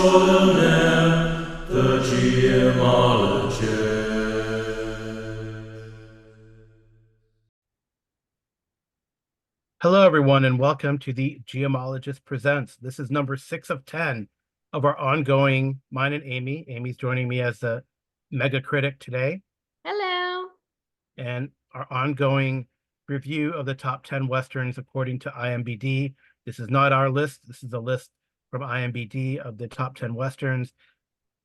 extraordinaire, the gemologist. Hello, everyone, and welcome to the Geomologist Presents. This is number 6 of 10 of our ongoing, mine and Amy. Amy's joining me as the mega critic today, Hello. and our ongoing review of the top 10 Westerns according to IMDb. This is not our list. This is a list from IMDb of the top 10 Westerns.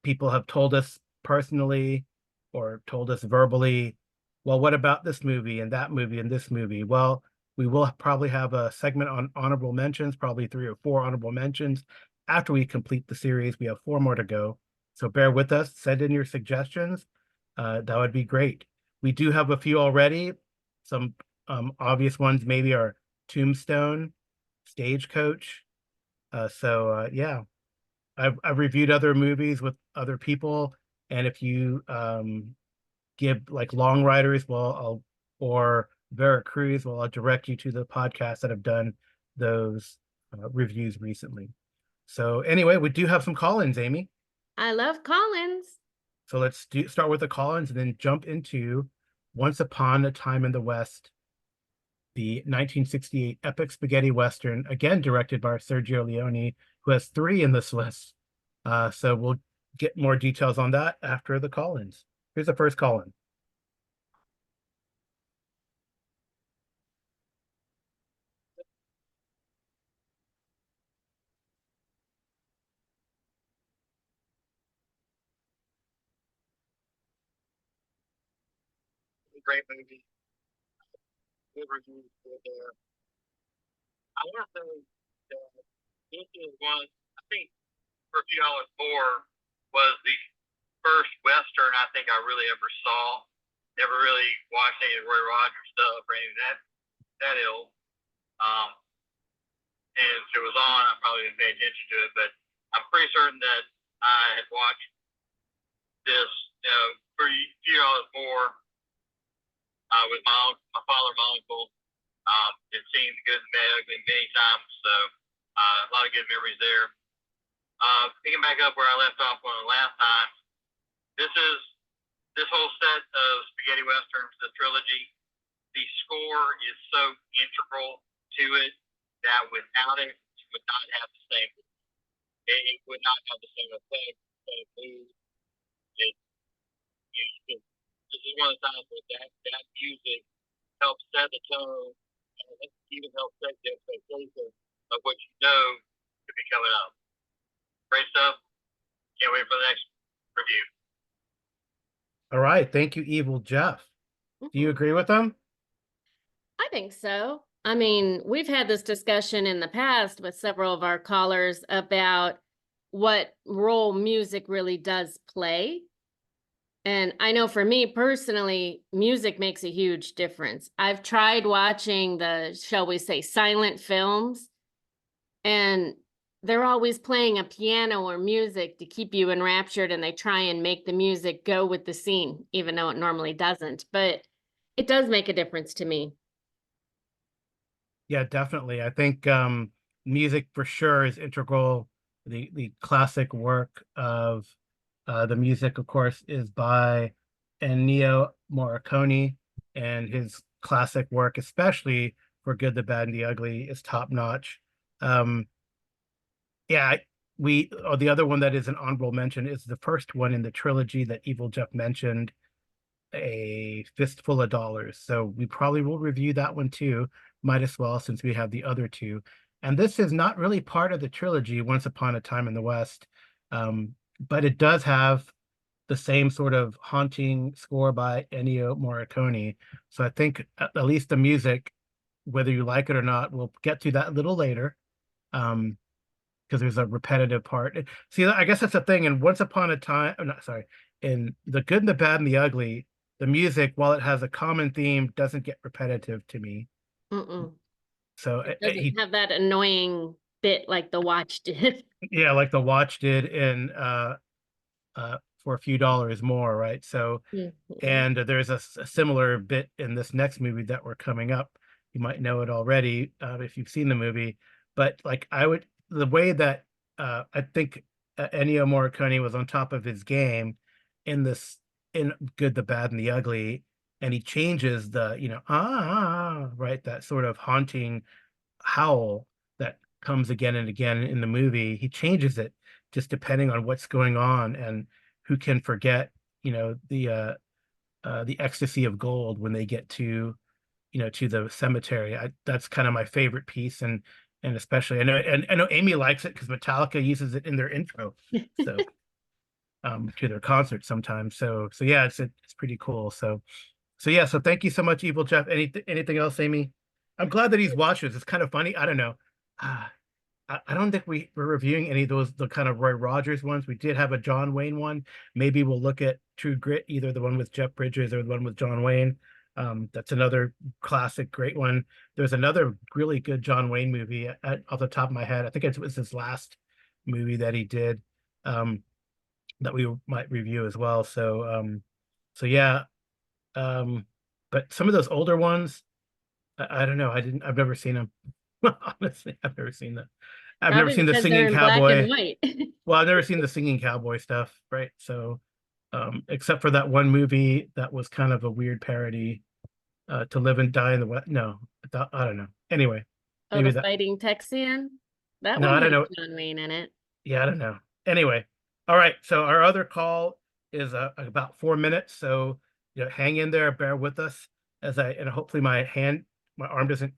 People have told us personally or told us verbally, well, what about this movie and that movie and this movie? Well, we will probably have a segment on honorable mentions, probably 3 or 4 honorable mentions after we complete the series. We have 4 more to go. So bear with us, send in your suggestions. That would be great. We do have a few already. Some obvious ones maybe are Tombstone, Stagecoach. Yeah, I've reviewed other movies with other people, and if you give like Long Riders, or Veracruz, I'll direct you to the podcasts that have done those reviews recently. So anyway, we do have some call-ins, Amy. I love Collins. So let's start with the call-ins and then jump into Once Upon a Time in the West, the 1968 epic spaghetti western, again directed by Sergio Leone, who has 3 in this list. So we'll get more details on that after the call-ins. Here's the first call-in. Great movie. Good reviews good there. I want to say that this is one, I think, for a few dollars more, was the first Western I think I really ever saw. Never really watched any of Roy Rogers stuff or any of that ill. And if it was on, I probably didn't pay attention to it, but I'm pretty certain that I had watched this, for a few dollars more, with my father, my uncle. It seemed good and bad ugly many times, so a lot of good memories there. Picking back up where I left off one of the last times, this whole set of spaghetti westerns, the trilogy. The score is so integral to it that without it, you would not have the same. It would not have the same effect, the same mood. It, this is one of the times where that music helps set the tone and even helps set the expectation of what you know to be coming up. Great stuff. Can't wait for the next review. All right, thank you, Evil Jeff. Do you agree with them? I think so. I mean, we've had this discussion in the past with several of our callers about what role music really does play. And I know for me personally, music makes a huge difference. I've tried watching the, shall we say, silent films, and they're always playing a piano or music to keep you enraptured, and they try and make the music go with the scene, even though it normally doesn't. But it does make a difference to me. Yeah, definitely. I think music for sure is integral. The classic work of the music, of course, is by Ennio Morricone, and his classic work, especially for Good, the Bad, and the Ugly, is top notch. Yeah, the other one that is an honorable mention is the first one in the trilogy that Evil Jeff mentioned, A Fistful of Dollars. So we probably will review that one too. Might as well, since we have the other two. And this is not really part of the trilogy, Once Upon a Time in the West, but it does have the same sort of haunting score by Ennio Morricone. So I think at least the music, whether you like it or not, we'll get to that a little later. Because there's a repetitive part. See, I guess that's the thing. And Once Upon a Time, I'm not sorry, in The Good and the Bad and the Ugly, the music, while it has a common theme, doesn't get repetitive to me. Mm-mm. So It doesn't have that annoying bit like the watch did. yeah, like the Watch did in For a Few Dollars More, right? So, and there's a similar bit in this next movie that we're coming up. You might know it already if you've seen the movie, but like the way that I think Ennio Morricone was on top of his game in this, in Good, the Bad, and the Ugly, and he changes the, right, that sort of haunting howl that comes again and again in the movie. He changes it just depending on what's going on, and who can forget, the ecstasy of gold when they get to, to the cemetery. That's kind of my favorite piece, and especially I know Amy likes it because Metallica uses it in their intro, so to their concerts sometimes. So yeah, it's pretty cool. So yeah, so thank you so much, Evil Jeff. Anything else, Amy? I'm glad that he's watched this. It's kind of funny. I don't know. I don't think we're reviewing any of those, the kind of Roy Rogers ones. We did have a John Wayne one. Maybe we'll look at True Grit, either the one with Jeff Bridges or the one with John Wayne. That's another classic, great one. There's another really good John Wayne movie off the top of my head. I think it was his last movie that he did, that we might review as well. So yeah. But some of those older ones, I don't know. I've never seen them. Honestly, I've never seen that. I've never Probably seen the because they're singing in black and cowboy. white. Well, I've never seen the singing cowboy stuff, right? So, except for that one movie that was kind of a weird parody, To Live and Die in the West. No, I don't know. Anyway, Oh, maybe the that. Fighting Texian? That No, one I don't has know. John Wayne in it. Yeah, I don't know. Anyway, all right. So our other call is about 4 minutes. So hang in there, bear with us and hopefully my arm doesn't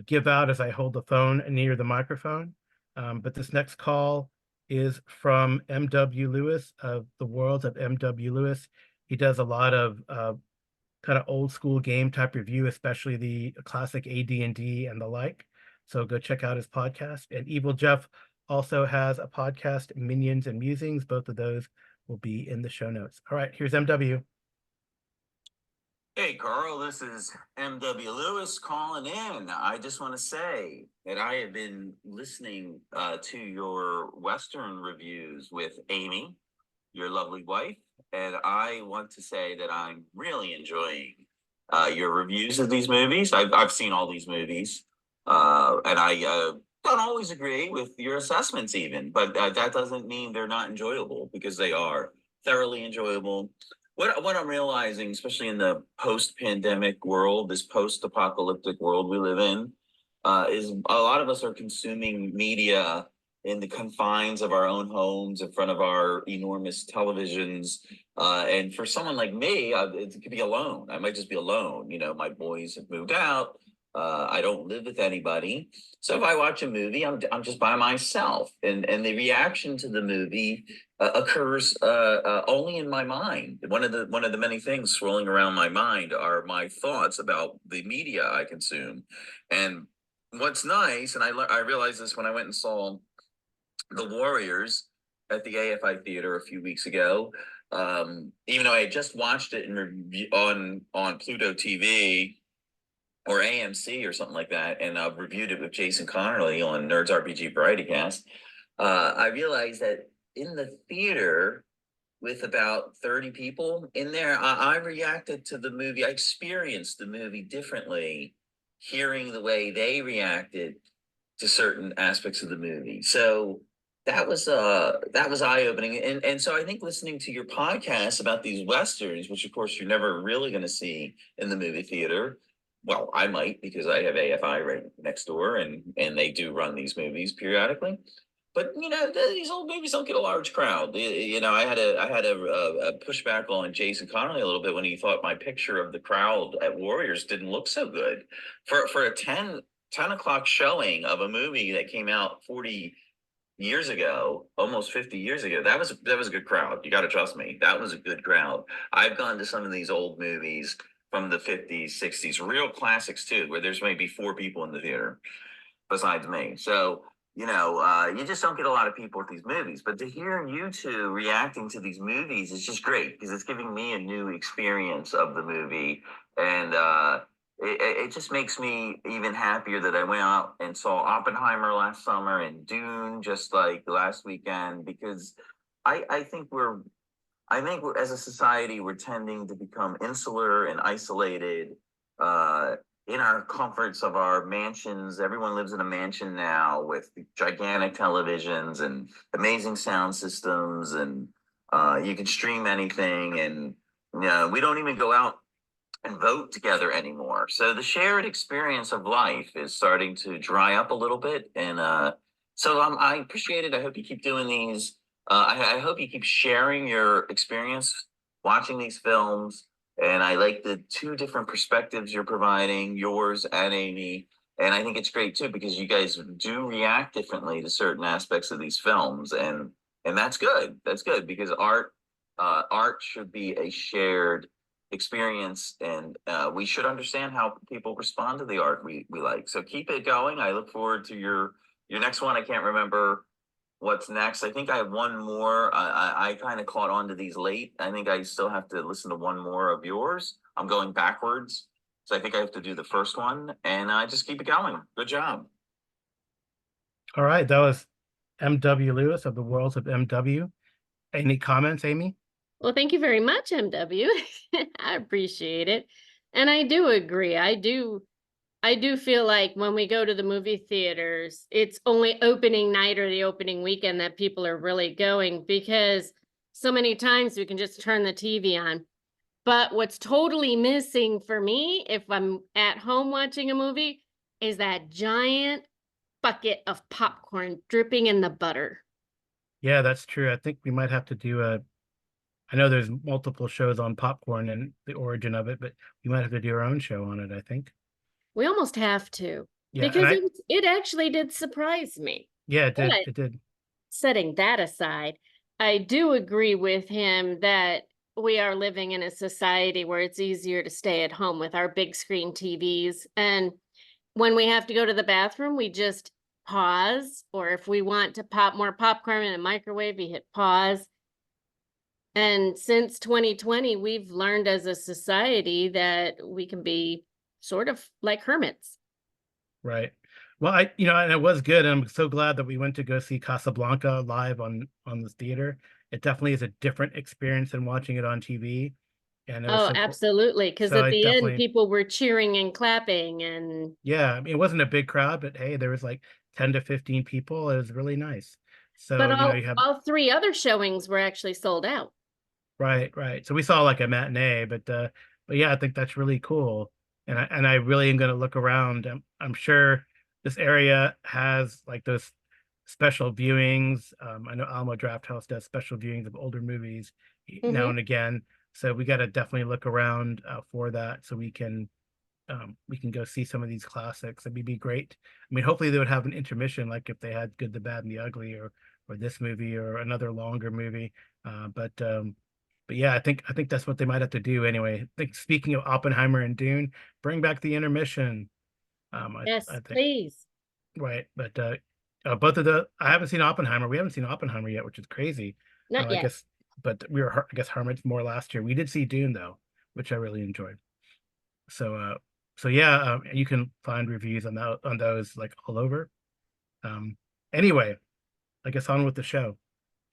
give out as I hold the phone near the microphone. But this next call is from M.W. Lewis of the World of M.W. Lewis. He does a lot of kind of old school game type review, especially the classic AD&D and the like. So go check out his podcast. And Evil Jeff also has a podcast, Minions and Musings. Both of those will be in the show notes. All right, here's MW. Hey, Carl, this is M.W. Lewis calling in. I just want to say that I have been listening to your Western reviews with Amy, your lovely wife, and I want to say that I'm really enjoying your reviews of these movies. I've seen all these movies, and I don't always agree with your assessments even, but that doesn't mean they're not enjoyable, because they are thoroughly enjoyable. What I'm realizing, especially in the post-pandemic world, this post-apocalyptic world we live in, is a lot of us are consuming media in the confines of our own homes, in front of our enormous televisions. And for someone like me, it could be alone. I might just be alone. My boys have moved out. I don't live with anybody. So if I watch a movie, I'm just by myself. And the reaction to the movie occurs only in my mind. One of the many things swirling around my mind are my thoughts about the media I consume. And what's nice, and I realized this when I went and saw The Warriors at the AFI Theater a few weeks ago. Even though I had just watched it on Pluto TV or AMC or something like that, and I've reviewed it with Jason Connerly on Nerds RPG Variety Cast, I realized that in the theater, with about 30 people in there, I reacted to the movie. I experienced the movie differently, hearing the way they reacted to certain aspects of the movie. So that was eye-opening. And so I think listening to your podcast about these Westerns, which of course you're never really going to see in the movie theater. Well, I might, because I have AFI right next door, and they do run these movies periodically. But these old movies don't get a large crowd. I had a pushback on Jason Connerly a little bit when he thought my picture of the crowd at Warriors didn't look so good for a 10 o'clock showing of a movie that came out 40 years ago, almost 50 years ago. That was a good crowd. You got to trust me. That was a good crowd. I've gone to some of these old movies from the 50s, 60s, real classics too, where there's maybe 4 people in the theater besides me. So, you just don't get a lot of people at these movies. But to hear you two reacting to these movies is just great, because it's giving me a new experience of the movie. And it just makes me even happier that I went out and saw Oppenheimer last summer and Dune just like last weekend, because I think as a society, we're tending to become insular and isolated. in our comforts of our mansions. Everyone lives in a mansion now with gigantic televisions and amazing sound systems, and you can stream anything. And we don't even go out and vote together anymore. So the shared experience of life is starting to dry up a little bit. And so I appreciate it. I hope you keep doing these. I hope you keep sharing your experience watching these films. And I like the two different perspectives you're providing, yours and Amy. And I think it's great too, because you guys do react differently to certain aspects of these films. And that's good. That's good, because art should be a shared experience, and we should understand how people respond to the art we like. So keep it going. I look forward to your next one. I can't remember what's next. I think I have one more. I kind of caught on to these late. I think I still have to listen to one more of yours. I'm going backwards, so I think I have to do the first one, and I just keep it going. Good job. All right, that was M.W. Lewis of the Worlds of M.W. Any comments, Amy? Well, thank you very much, MW. I appreciate it. And I do agree. I do feel like when we go to the movie theaters, it's only opening night or the opening weekend that people are really going, because so many times we can just turn the TV on. But what's totally missing for me, if I'm at home watching a movie, is that giant bucket of popcorn dripping in the butter. Yeah, that's true. I think we might have to do I know there's multiple shows on popcorn and the origin of it, but we might have to do our own show on it, I think. We almost have to, Yeah, and because it actually did surprise me. yeah, it did. But It did. setting that aside, I do agree with him that we are living in a society where it's easier to stay at home with our big screen TVs. And when we have to go to the bathroom, we just pause. Or if we want to pop more popcorn in a microwave, we hit pause. And since 2020, we've learned as a society that we can be sort of like hermits. Right. Well, and it was good. And I'm so glad that we went to go see Casablanca live on the theater. It definitely is a different experience than watching it on TV. And it was Oh, so cool. absolutely. Because So at I the end, definitely, people were cheering and clapping. And yeah, I mean, it wasn't a big crowd, but hey, there was like 10 to 15 people. It was really nice. So, but you have, all three other showings were actually sold out. right. So we saw like a matinee, but yeah, I think that's really cool. And I really am going to look around. I'm sure this area has like those special viewings. I know Alamo Drafthouse does special viewings of older movies now and again. So we got to definitely look around for that, so we can go see some of these classics. It'd be great. I mean, hopefully they would have an intermission, like if they had Good, the Bad, and the Ugly, or this movie, or another longer movie. But yeah, I think that's what they might have to do anyway. I think, speaking of Oppenheimer and Dune, bring back the intermission. Yes, I think, please. right, but both of I haven't seen Oppenheimer. We haven't seen Oppenheimer yet, which is crazy. Not I yet. guess, but we were, I guess, hermits more last year. We did see Dune though, which I really enjoyed. So yeah, you can find reviews on those like all over. Anyway, I guess on with the show.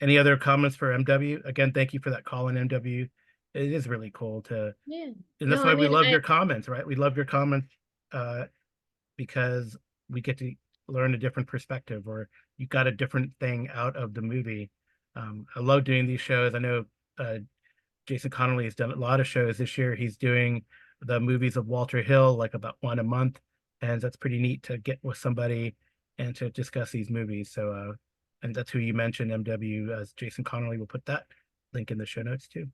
Any other comments for MW? Again, thank you for that call in, MW. It is really cool to, Yeah. and that's No, why I we mean, love your comments, right? We love your comments because we get to learn a different perspective, or you got a different thing out of the movie. I love doing these shows. I know Jason Connolly has done a lot of shows this year. He's doing the movies of Walter Hill, like about one a month, and that's pretty neat to get with somebody and to discuss these movies. So, and that's who you mentioned, MW, as Jason Connolly. Will put that link in the show notes too.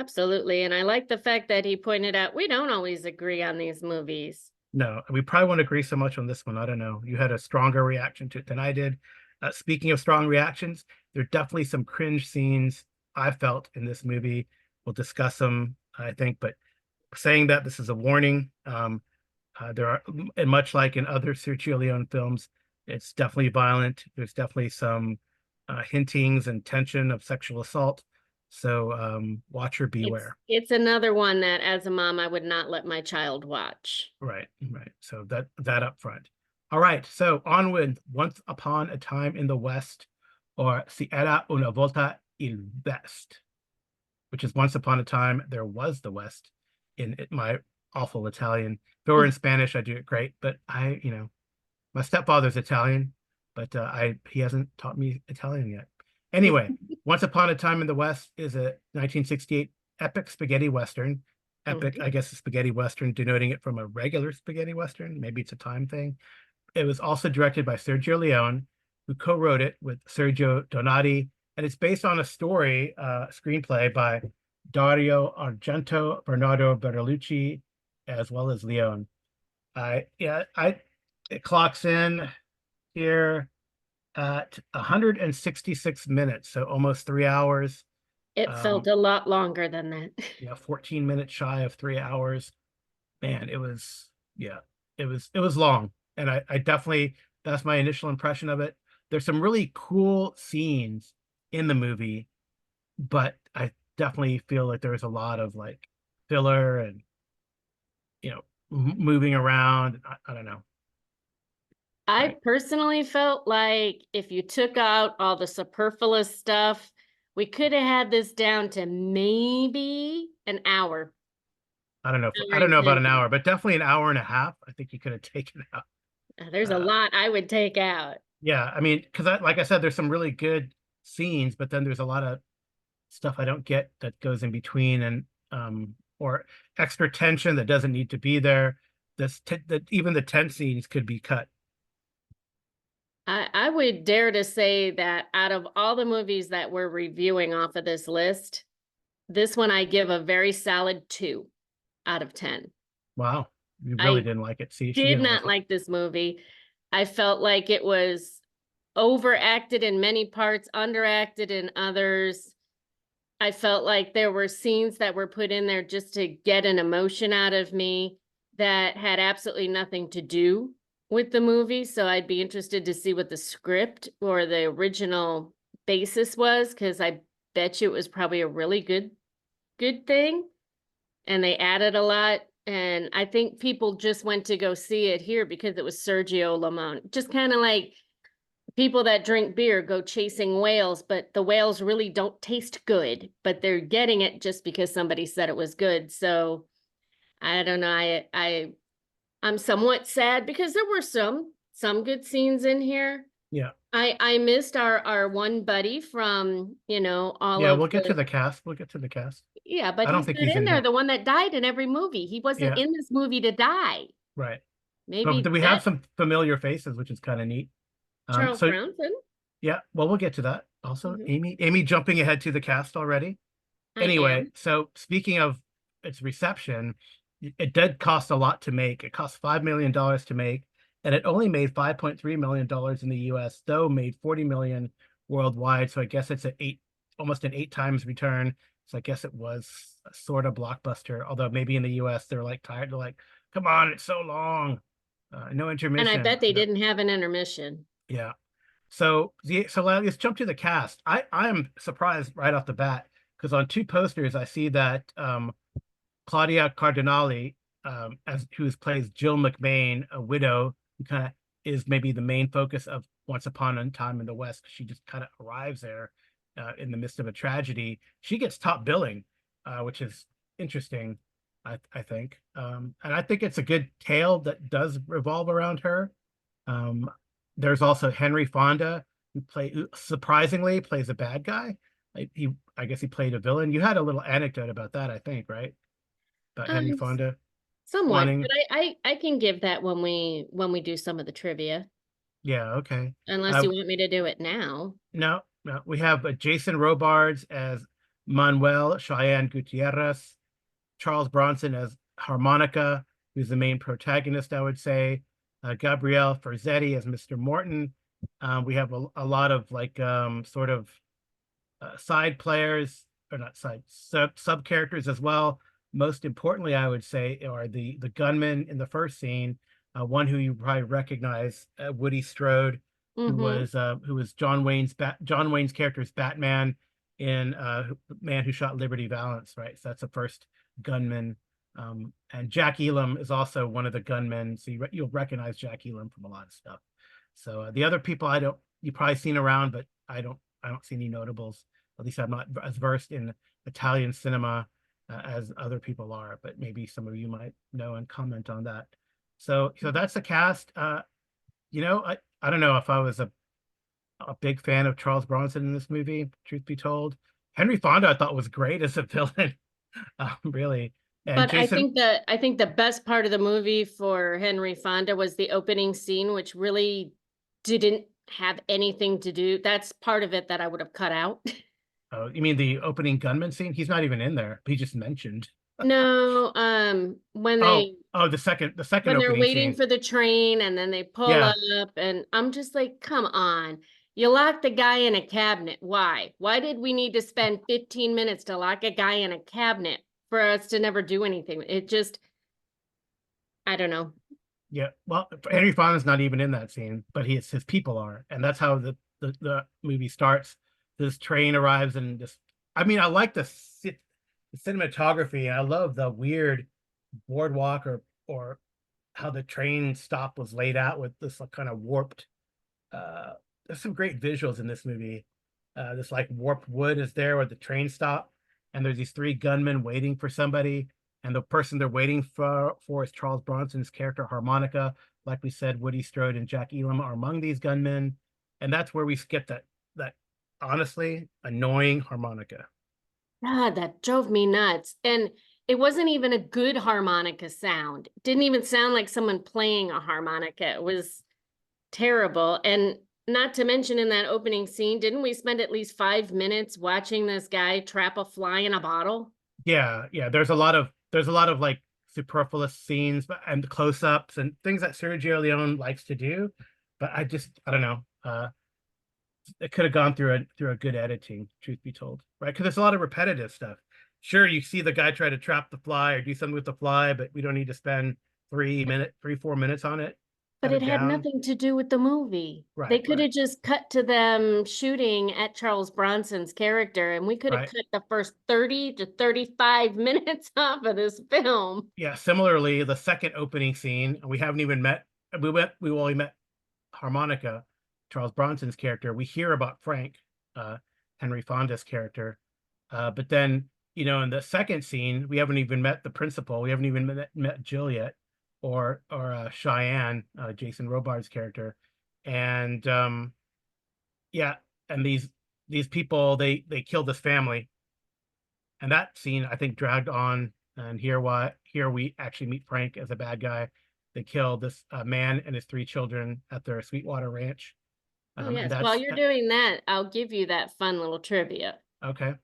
absolutely. And I like the fact that he pointed out we don't always agree on these movies. No, we probably won't agree so much on this one. I don't know. You had a stronger reaction to it than I did. Speaking of strong reactions, there are definitely some cringe scenes I felt in this movie. We'll discuss them, I think, but saying that, this is a warning. There are, and much like in other Sergio Leone films, it's definitely violent. There's definitely some hintings and tension of sexual assault. So watcher beware. It's another one that as a mom, I would not let my child watch. Right. So that up front. All right. So on with Once Upon a Time in the West, or Si Era una volta il West, which is Once Upon a Time There Was the West in my awful Italian. If it were in Spanish, I'd do it great. But my stepfather's Italian, but he hasn't taught me Italian yet. Anyway, Once Upon a Time in the West is a 1968 epic spaghetti western. Epic, I guess, a spaghetti western, denoting it from a regular spaghetti western. Maybe it's a time thing. It was also directed by Sergio Leone, who co-wrote it with Sergio Donati, and it's based on a story, screenplay by Dario Argento, Bernardo Bertolucci, as well as Leone. It clocks in here at 166 minutes, so almost 3 hours. It felt a lot longer than that. 14 minutes shy of 3 hours. Man, it was long. And I definitely, that's my initial impression of it. There's some really cool scenes in the movie, but I definitely feel like there's a lot of like filler and moving around. I don't know. I personally felt like if you took out all the superfluous stuff, we could have had this down to maybe an hour. I don't know about an hour, but definitely an hour and a half. I think you could have taken out. There's a lot I would take out. Yeah, I mean, because like I said, there's some really good scenes, but then there's a lot of stuff I don't get that goes in between, and or extra tension that doesn't need to be there. That even the tense scenes could be cut. I would dare to say that out of all the movies that we're reviewing off of this list, this one I give a very solid 2 out of 10. Wow, you really didn't like it. See, she Did didn't not like this movie. I felt like it was overacted in many parts, underacted in others. I felt like there were scenes that were put in there just to get an emotion out of me that had absolutely nothing to do with the movie. So I'd be interested to see what the script or the original basis was, because I bet you it was probably a really good thing. And they added a lot. And I think people just went to go see it here because it was Sergio Leone. Just kind of like people that drink beer go chasing whales, but the whales really don't taste good, but they're getting it just because somebody said it was good. So I don't know. I'm somewhat sad because there were some good scenes in here. Yeah. I missed our one buddy from, all Yeah, of we'll get to the cast. We'll get to the cast. Yeah, but I don't he's think not he's in in there, here. the one that died in every movie. He wasn't in this movie to die. Right. Maybe But we have some familiar faces, which is kind of neat. Charles Bronson. Yeah, well, we'll get to that. Also, Mhm. Amy jumping ahead to the cast already. I Anyway, am. so speaking of its reception, it did cost a lot to make. It cost $5 million to make, and it only made $5.3 million in the US, though made 40 million worldwide. So I guess it's almost an 8 times return. So I guess it was a sort of blockbuster, although maybe in the US they're like tired. They're like, come on, it's so long. No intermission. And I bet they didn't have an intermission. Yeah. So let's jump to the cast. I am surprised right off the bat because on 2 posters I see that Claudia Cardinale, who plays Jill McMahon, a widow who kind of is maybe the main focus of Once Upon a Time in the West. She just kind of arrives there in the midst of a tragedy. She gets top billing, which is interesting, I think. And I think it's a good tale that does revolve around her. There's also Henry Fonda, who surprisingly plays a bad guy. I guess he played a villain. You had a little anecdote about that, I think, right? About Henry Fonda. Somewhat, but I can give that when we do some of the trivia. Yeah, okay. Unless you want me to do it now. No. We have Jason Robards as Manuel Cheyenne Gutierrez, Charles Bronson as Harmonica, who's the main protagonist, I would say. Gabrielle Ferzetti as Mr. Morton. We have a lot of like sort of side players, or not sub characters as well. Most importantly, I would say, are the gunmen in the first scene. One who you probably recognize, Woody Strode, who was John Wayne's character's Batman in Man Who Shot Liberty Valance, right? So that's the first gunman. And Jack Elam is also one of the gunmen, so you'll recognize Jack Elam from a lot of stuff. So the other people you've probably seen around, but I don't see any notables. At least I'm not as versed in Italian cinema. as other people are, but maybe some of you might know and comment on that. So that's the cast. You know, I don't know if I was a big fan of Charles Bronson in this movie, truth be told. Henry Fonda I thought was great as a villain, really. And But Jason, I think the best part of the movie for Henry Fonda was the opening scene, which really didn't have anything to do. That's part of it that I would have cut out. oh, you mean the opening gunman scene? He's not even in there. He just mentioned. No, when The second when they're opening waiting scene. for the train and then they pull Yeah. up and I'm just like, come on. You locked the guy in a cabinet. Why? Why did we need to spend 15 minutes to lock a guy in a cabinet for us to never do anything? It just, I don't know. Yeah, well, Henry Fonda's not even in that scene, but his people are, and that's how the movie starts. This train arrives, and this. I mean, I like the cinematography, and I love the weird boardwalk or how the train stop was laid out with this kind of warped. There's some great visuals in this movie. This like warped wood is there where the train stop, and there's these three gunmen waiting for somebody, and the person they're waiting for is Charles Bronson's character Harmonica. Like we said, Woody Strode and Jack Elam are among these gunmen, and that's where we skip that honestly annoying harmonica. God, that drove me nuts. And it wasn't even a good harmonica sound. It didn't even sound like someone playing a harmonica. It was terrible. And not to mention in that opening scene, didn't we spend at least 5 minutes watching this guy trap a fly in a bottle? Yeah, there's a lot of like superfluous scenes and close-ups and things that Sergio Leone likes to do, but I don't know. It could have gone through a good editing, truth be told, right? Because there's a lot of repetitive stuff. Sure, you see the guy try to trap the fly or do something with the fly, but we don't need to spend 4 minutes on it. But Cut it had down. nothing to do with the movie. They Right, could have just cut to them shooting at Charles Bronson's character, and we could have right. cut the first 30 to 35 minutes off of this film. Yeah, similarly, the second opening scene, we haven't even met. We only met Harmonica, Charles Bronson's character. We hear about Frank, Henry Fonda's character, but then in the second scene, we haven't even met the principal. We haven't even met Jill yet, or Cheyenne, Jason Robards' character, and yeah, and these people they killed this family, and that scene I think dragged on. And here we actually meet Frank as a bad guy. They killed this man and his three children at their Sweetwater Ranch. Oh, And yes. that's While you're doing that, I'll give you that fun little trivia. okay.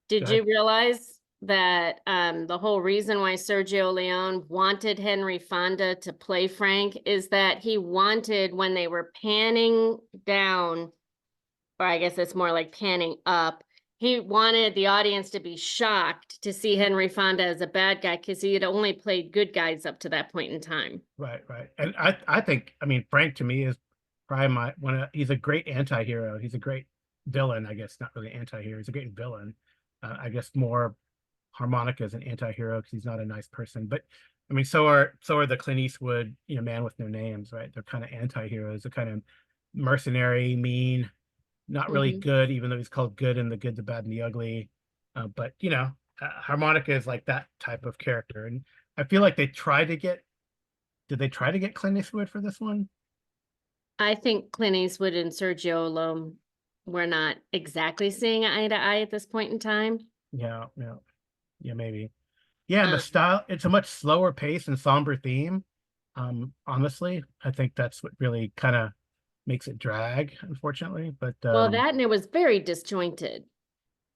Did Go you realize that the whole reason why Sergio Leone wanted Henry Fonda to play Frank is that he wanted, when they were panning down, or I guess it's more like panning up, he wanted the audience to be shocked to see Henry Fonda as a bad guy because he had only played good guys up to that point in time. Right. And I think, I mean, Frank to me is probably he's a great anti-hero. He's a great villain, I guess, not really anti-hero. He's a great villain. I guess more Harmonica is an anti-hero because he's not a nice person. But I mean, so are the Clint Eastwood, Man with No Names, right? They're kind of anti-heroes. They're kind of mercenary, mean, not really good, even though he's called good in The Good, the Bad, and the Ugly. But Harmonica is like that type of character, and I feel like did they try to get Clint Eastwood for this one? I think Clint Eastwood and Sergio Leone were not exactly seeing eye to eye at this point in time. Yeah, maybe. Yeah, and the style, it's a much slower pace and somber theme. Honestly, I think that's what really kind of makes it drag, unfortunately. But Well, that and it was very disjointed.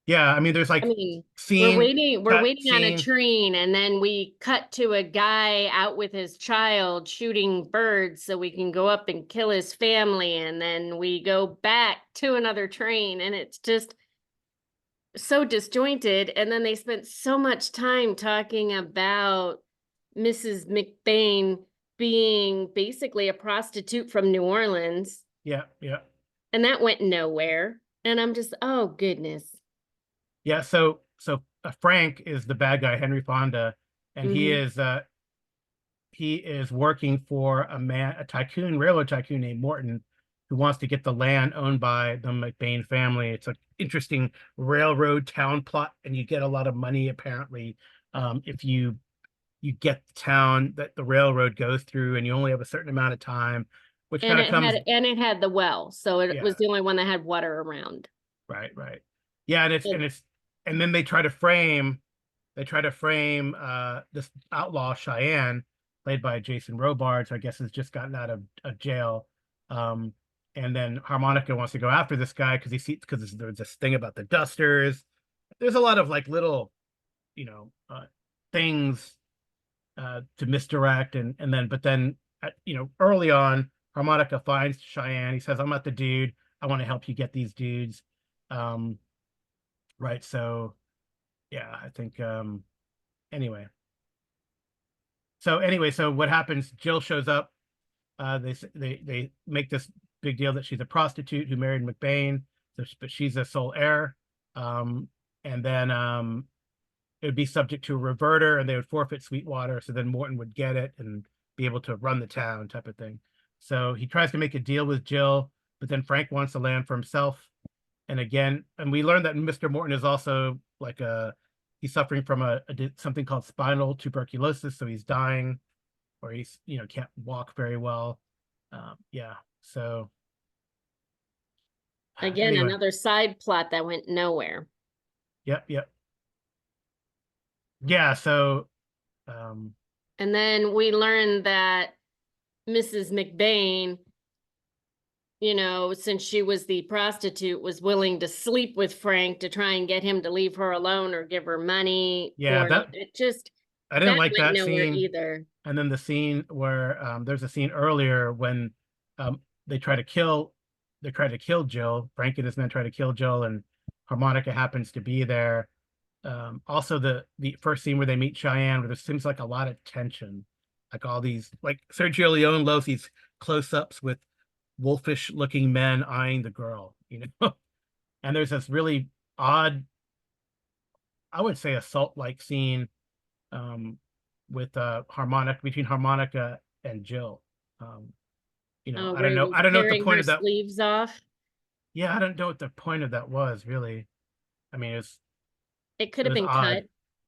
yeah, I mean, there's like I mean, scene, we're waiting on a scene. train, and then we cut to a guy out with his child shooting birds so we can go up and kill his family, and then we go back to another train, and it's just so disjointed. And then they spent so much time talking about Mrs. McBain being basically a prostitute from New Orleans. Yeah. And that went nowhere. And I'm just, oh goodness. Yeah, so Frank is the bad guy, Henry Fonda, and he is working for a railroad tycoon named Morton, who wants to get the land owned by the McBain family. It's an interesting railroad town plot, and you get a lot of money apparently if you get the town that the railroad goes through, and you only have a certain amount of time, which And kind of comes. it had the well, so it Yeah. was the only one that had water around. Right. Yeah, and then they try to frame this outlaw Cheyenne, played by Jason Robards, I guess has just gotten out of jail. And then Harmonica wants to go after this guy because there's this thing about the dusters. There's a lot of like little, things to misdirect, but then early on, Harmonica finds Cheyenne. He says, "I'm not the dude. I want to help you get these dudes." Right. So yeah, I think anyway. So what happens? Jill shows up. They make this big deal that she's a prostitute who married McBain, but she's a sole heir. And then it would be subject to a reverter, and they would forfeit Sweetwater. So then Morton would get it and be able to run the town, type of thing. So he tries to make a deal with Jill, but then Frank wants the land for himself. And we learned that Mr. Morton is also like he's suffering from something called spinal tuberculosis, so he's dying, or he's can't walk very well. Yeah. So Again, anyway. another side plot that went nowhere. Yep. Yeah. So. And then we learned that Mrs. McBain, since she was the prostitute, was willing to sleep with Frank to try and get him to leave her alone or give her money. Yeah, I didn't like that scene either. And then the scene where there's a scene earlier when they try to kill Jill. Frank and his men try to kill Jill, and Harmonica happens to be there. Also, the first scene where they meet Cheyenne, where there seems like a lot of tension, like all these, like Sergio Leone loves these close-ups with wolfish-looking men eyeing the girl, and there's this really odd, I would say, assault-like scene with between Harmonica and Jill. I don't know what the point of that. Sleeves off. Yeah, I don't know what the point of that was, really. I mean, it could have been odd. cut.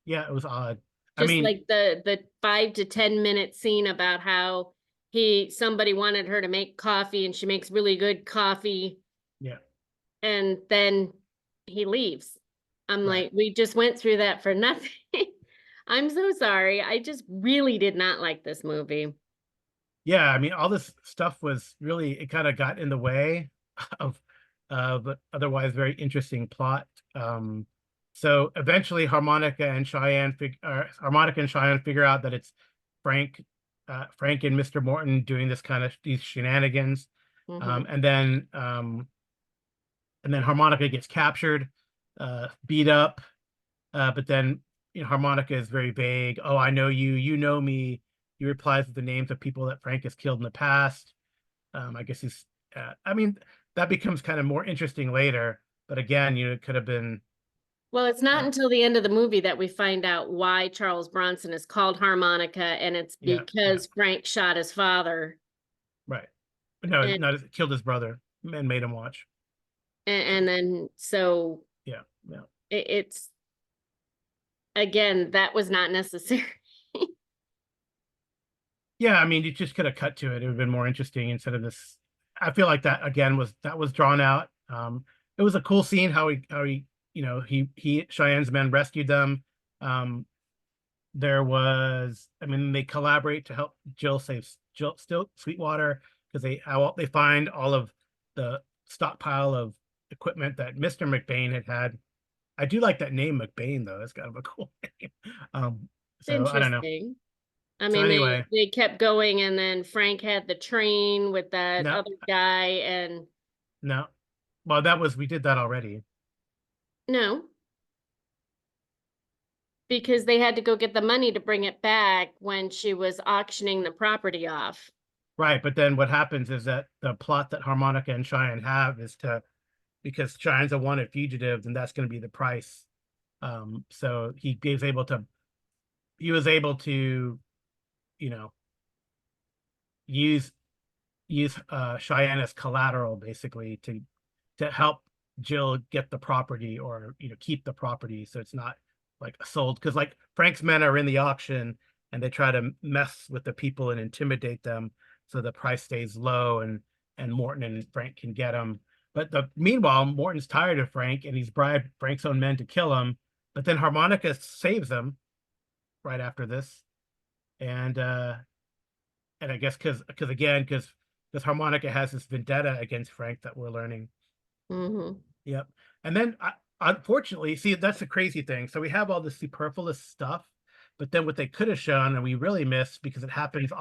Yeah, it was odd. Just like the 5 to 10 minute scene about how somebody wanted her to make coffee, and she makes really good coffee. Yeah. And then he leaves. I'm Right. like, we just went through that for nothing. I'm so sorry. I just really did not like this movie. Yeah, I mean, all this stuff was really, it kind of got in the way of but otherwise very interesting plot. So eventually Harmonica and Cheyenne figure out that it's Frank and Mr. Morton doing these shenanigans. Mhm. And then Harmonica gets captured, beat up, but then Harmonica is very vague. "Oh, I know you, you know me." He replies with the names of people that Frank has killed in the past. I guess that becomes kind of more interesting later, but again, it could have been. Well, it's not until the end of the movie that we find out why Charles Bronson is called Harmonica, and it's because Frank shot his father. Right. No, not killed his brother and made him watch. And then so yeah. It's again, that was not necessary. Yeah, I mean, you just could have cut to it. It would have been more interesting instead of this. I feel like that again was drawn out. It was a cool scene how he Cheyenne's men rescued them. They collaborate to help Jill save Sweetwater, because they find all of the stockpile of equipment that Mr. McBain had. I do like that name, McBain, though. That's kind of a cool name. So I don't know. I mean, anyway, they kept going, and then Frank had the train with that other guy, and no, well, we did that already. No, because they had to go get the money to bring it back when she was auctioning the property off. Right, but then what happens is that the plot that Harmonica and Cheyenne have is because Cheyenne's a wanted fugitive, and that's going to be the price. So he was able to use use Cheyenne as collateral basically to help Jill get the property, or keep the property, so it's not like sold, because like Frank's men are in the auction and they try to mess with the people and intimidate them so the price stays low, and Morton and Frank can get them. But meanwhile, Morton's tired of Frank and he's bribed Frank's own men to kill him. But then Harmonica saves him right after this, and I guess because Harmonica has this vendetta against Frank that we're learning. Mm-hmm. Yep. And then unfortunately, see, that's the crazy thing. So we have all this superfluous stuff, but then what they could have shown and we really missed, because it happens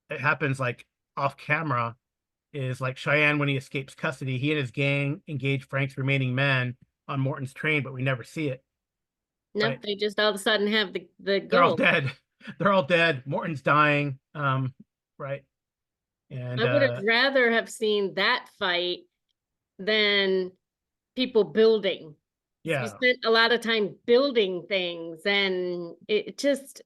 it happens like off camera, is like Cheyenne, when he escapes custody, he and his gang engage Frank's remaining men on Morton's train, but we never see it. Nope, Right. they just all of a sudden have the They're all gold. dead. They're all dead. Morton's dying. Right. And I would have rather have seen that fight than people building. yeah. You spent a lot of time building things, and it just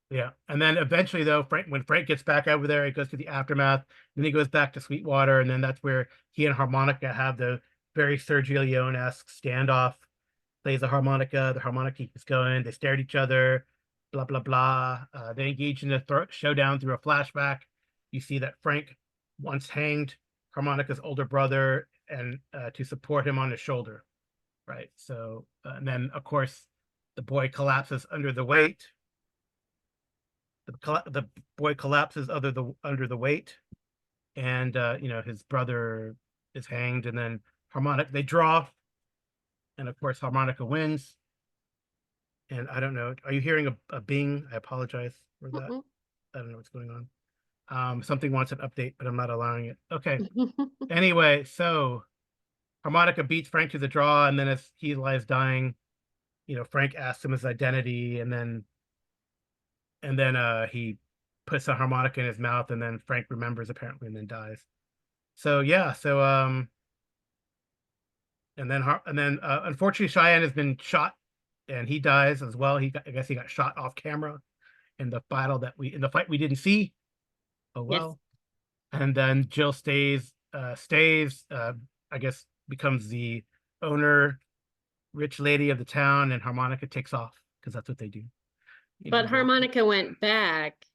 Yeah. And then eventually, though, when Frank gets back over there, he goes to the aftermath, then he goes back to Sweetwater, and then that's where he and Harmonica have the very Sergio Leone-esque standoff. Plays the harmonica keeps going, they stare at each other, blah blah blah. They engage in a showdown through a flashback. You see that Frank once hanged Harmonica's older brother, and to support him on his shoulder, right? So and then of course the boy collapses under the weight. The boy collapses under the weight, and his brother is hanged, and then they draw, and of course Harmonica wins. And I don't know, are you hearing a bing? I apologize for that. mm-mm. I don't know what's going on. Something wants an update, but I'm not allowing it. Okay. Anyway, so Harmonica beats Frank to the draw, and then as he lies dying, Frank asks him his identity, and then he puts a harmonica in his mouth, and then Frank remembers apparently, and then dies. So yeah, so and then unfortunately Cheyenne has been shot, and he dies as well. I guess he got shot off camera in the fight we didn't see. Oh well. Yes. And then Jill stays, I guess becomes the owner, rich lady of the town, and Harmonica takes off, because that's what they do. But Harmonica went back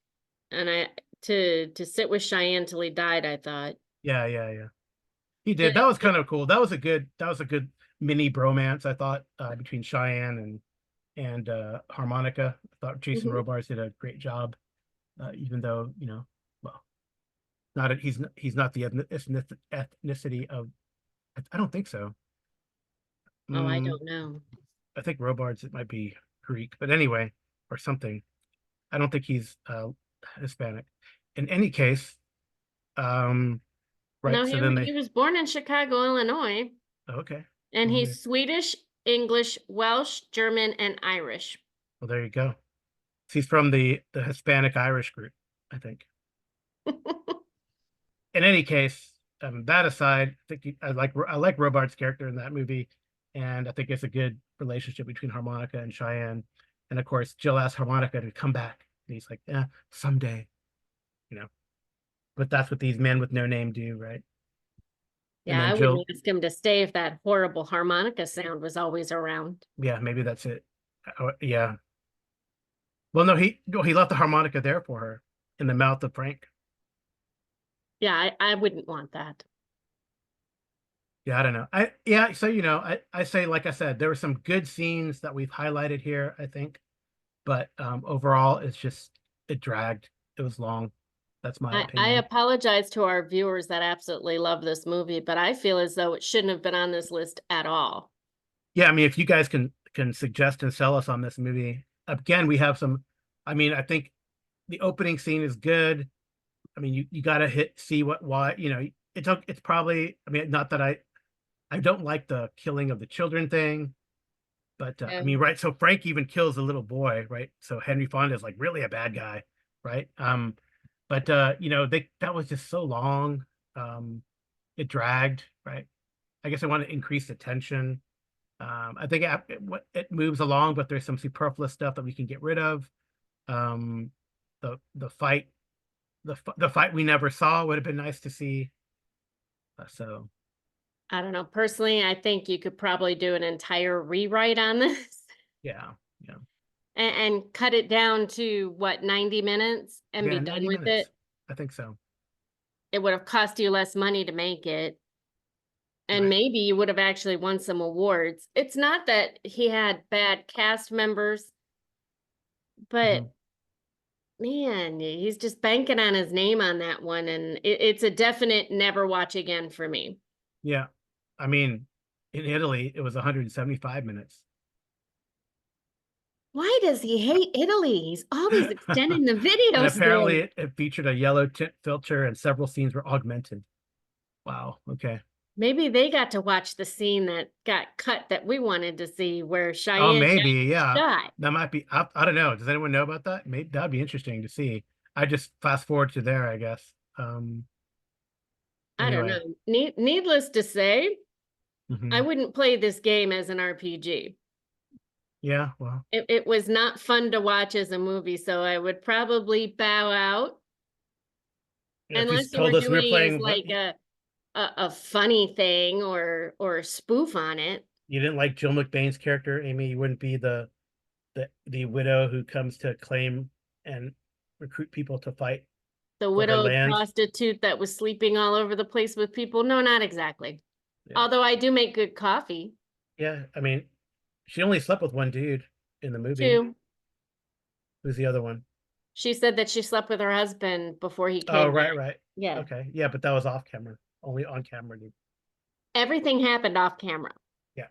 and to sit with Cheyenne till he died, I thought. Yeah. He did. That was kind of cool. That was a good mini bromance, I thought, between Cheyenne and Harmonica. I thought Jason Robards did a great job, even though, well, he's not the ethnicity of, I don't think so. Oh, I don't know. I think Robards, it might be Greek, but anyway, or something. I don't think he's Hispanic. In any case, right. No, So he was born in Chicago, Illinois. Okay. And he's Swedish, English, Welsh, German, and Irish. Well, there you go. He's from the Hispanic Irish group, I think. In any case, that aside, I think I like Robards' character in that movie, and I think it's a good relationship between Harmonica and Cheyenne. And of course, Jill asks Harmonica to come back, and he's like, "Yeah, someday," But that's what these men with no name do, right? Yeah, I wouldn't ask him to stay if that horrible harmonica sound was always around. Yeah, maybe that's it. Yeah. Well, no, he left the harmonica there for her in the mouth of Frank. Yeah, I wouldn't want that. Yeah, I don't know. So I say, like I said, there were some good scenes that we've highlighted here, I think, but overall, it dragged. It was long. That's my opinion. I apologize to our viewers that absolutely love this movie, but I feel as though it shouldn't have been on this list at all. Yeah, I mean, if you guys can suggest and sell us on this movie, again, we have some. I mean, I think the opening scene is good. I mean, you got to see why it's probably. I mean, not that I don't like the killing of the children thing, but I mean, right? So Frank even kills a little boy, right? So Henry Fonda is like really a bad guy, right? But that was just so long. It dragged, right? I guess I want to increase the tension. I think it moves along, but there's some superfluous stuff that we can get rid of. The fight the fight we never saw would have been nice to see. So I don't know. Personally, I think you could probably do an entire rewrite on this yeah, yeah, and cut it down to what, 90 minutes and yeah. be done 90 with minutes. it. I think so. It would have cost you less money to make it. And Right. maybe you would have actually won some awards. It's not that he had bad cast members, but Mhm. man, he's just banking on his name on that one. And it's a definite never watch again for me. Yeah, I mean, in Italy it was 175 minutes. Why does he hate Italy? He's always extending the And videos apparently there. it featured a yellow tint filter and several scenes were augmented. Wow. Okay. Maybe they got to watch the scene that got cut that we wanted to see where Oh, Cheyenne maybe. got Yeah. shot. That might be. I don't know. Does anyone know about that? Maybe that'd be interesting to see. I just fast forward to there, I guess. I don't Anyway. know. Needless to say, Mhm. I wouldn't play this game as an RPG. Yeah. Well. It was not fun to watch as a movie, so I would probably bow out If you unless you were told us we were doing as playing, what like a funny thing or a spoof on it. you didn't like Jill McBain's character, Amy, you wouldn't be the widow who comes to claim and recruit people to fight The for her widowed land. prostitute that was sleeping all over the place with people. No, not exactly. Yeah. Although I do make good coffee Yeah. I mean, she only slept with one dude in the movie. too. Who's the other one? She said that she slept with her husband before he Oh, came right, back. right. Yeah. Okay. Yeah, but that was off camera. Only on camera. Everything happened off camera. Yeah.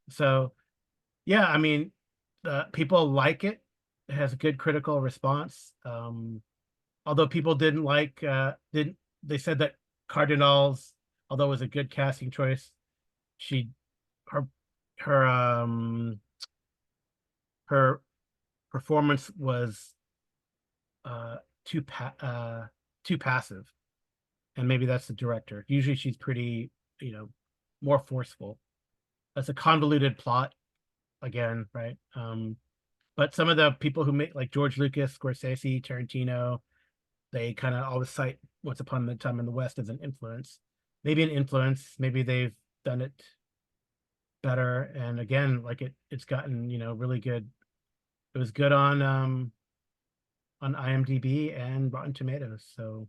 So, yeah, I mean, people like it. It has a good critical response. Although people didn't like, didn't they said that Cardinale's, although it was a good casting choice, she her her her performance was uh too pa too passive, and maybe that's the director. Usually she's pretty, more forceful. That's a convoluted plot again, right? But some of the people who make, like George Lucas, Scorsese, Tarantino, they kind of always cite Once Upon a Time in the West as an influence. Maybe an influence, maybe they've done it better. And again, like it's gotten, really good. It was good on IMDb and Rotten Tomatoes. So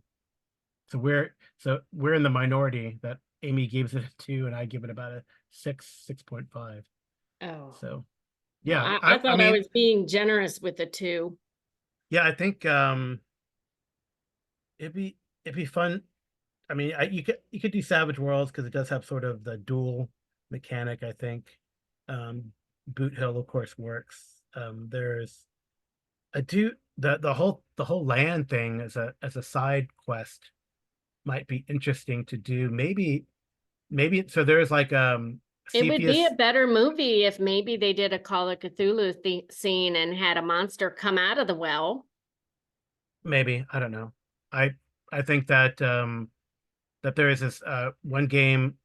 we're in the minority that Amy gives it a 2 and I give it about a 6.5. Oh. So Well, yeah, I I thought I mean, was being generous with the 2. yeah, I think it'd be fun. I mean, you could do Savage Worlds because it does have sort of the dual mechanic, I think. Boot Hill, of course, works. There's I do the whole land thing as a side quest might be interesting to do. Maybe so there's like It would be a Cepheus. better movie if maybe they did a Call of Cthulhu scene and had a monster come out of the well. Maybe, I don't know. I think that there is this one game,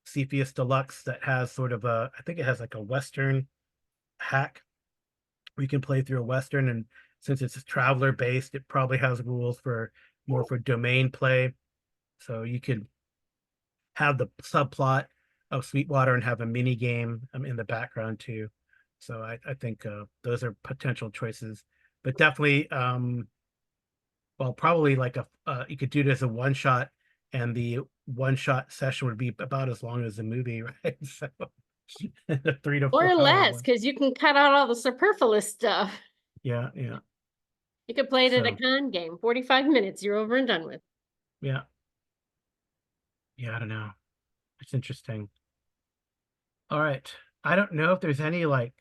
Cepheus Deluxe, that has sort of I think it has like a Western hack where you can play through a Western, and since it's traveler based, it probably has rules for more for domain play. So you could have the subplot of Sweetwater and have a mini game in the background too. So I think those are potential choices, but definitely well, probably like you could do it as a one shot, and the one shot session would be about as long as the movie, right? So a 3 to 4 Or hour less, one. because you can cut out all the superfluous stuff. Yeah, yeah. You could play it at a So con game. 45 minutes, you're over and done with. yeah. Yeah, I don't know. It's interesting. All right. I don't know if there's any like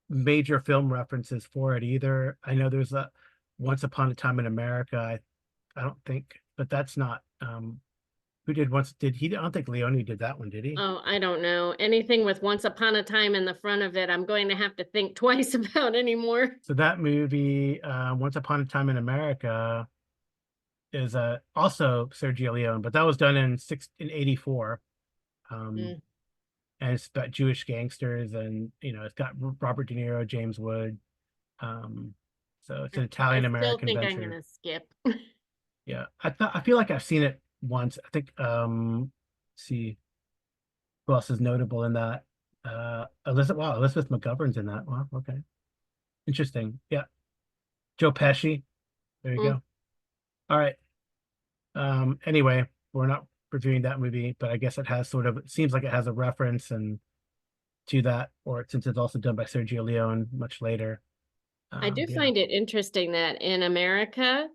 major film references for it either. I know there's a Once Upon a Time in America. I don't think, but that's not who did once did he I don't think Leone did that one, did he? Oh, I don't know. Anything with Once Upon a Time in the front of it, I'm going to have to think twice about anymore. So that movie, Once Upon a Time in America, is also Sergio Leone, but that was done in 84. Mm. And it's about Jewish gangsters, and it's got Robert De Niro, James Wood. So it's an I Italian still American think I'm venture. gonna skip. Yeah, I feel like I've seen it once. I think let's see who else is notable in that. Elizabeth McGovern's in that. Wow, okay. Interesting. Yeah. Joe Pesci. There you Mm. go. All right. Anyway, we're not reviewing that movie, but I guess it has it seems like it has a reference and to that, or since it's also done by Sergio Leone much later. I do Yeah. find it interesting that in America,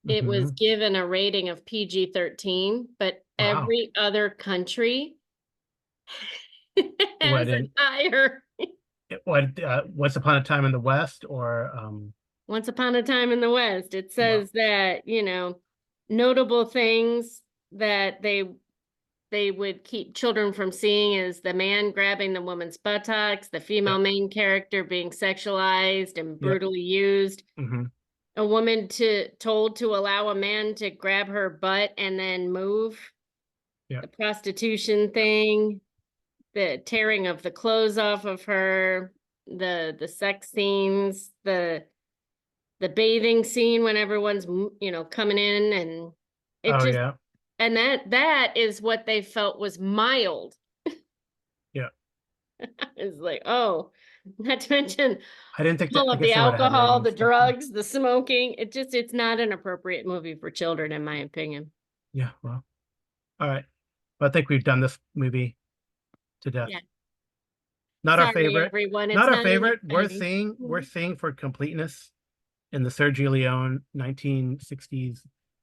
it was Mhm. given a rating of PG-13, but Wow. every other country What has an higher. Once Upon a Time in the West, or Once Upon a Time in the West, it Wow. says that, notable things that they would keep children from seeing is the man grabbing the woman's buttocks, the female Yep. main character being sexualized and Yep. brutally used, hmm a woman told to allow a man to grab her butt and then move, Yep. the prostitution thing, the tearing of the clothes off of her, the sex scenes, the bathing scene when everyone's coming in, and it Oh just yeah. and that is what they felt was mild. Yeah. It's like, oh, not to mention I didn't think that. all I of the guess they would have had alcohol, ratings the back then. drugs, the smoking. It's not an appropriate movie for children, in my opinion. Yeah. Well. All right. Well, I think we've done this movie to death. Yeah. Not our Sorry, favorite. everyone. It's Not our not favorite. an We're exciting. seeing for completeness in the Sergio Leone 1960s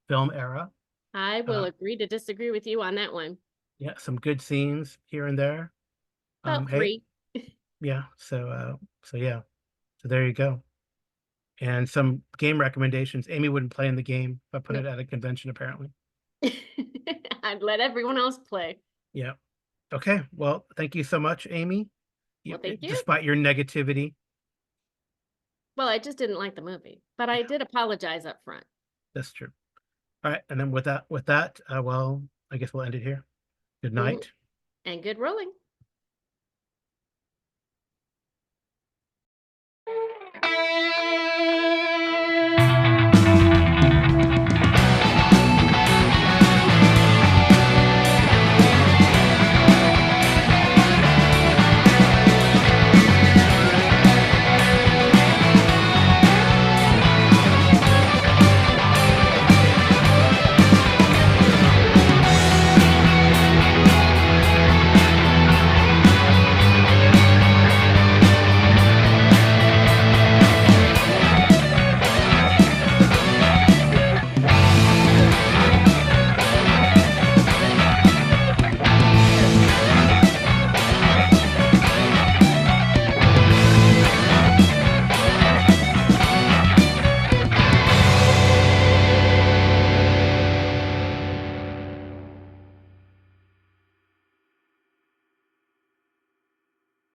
film era. I will agree to disagree with you on that one. Yeah, some good scenes here and there. About Hey, 3. yeah. So yeah. So there you go. And some game recommendations. Amy wouldn't play in the game if I put Nope. it at a convention, apparently. I'd let everyone else play. Yeah. Okay. Well, thank you so much, Amy. Well, thank you. Despite your negativity. Well, I just didn't like the movie, but I did apologize up front. That's true. All right. And then with that, well, I guess we'll end it here. Good night. And good rolling.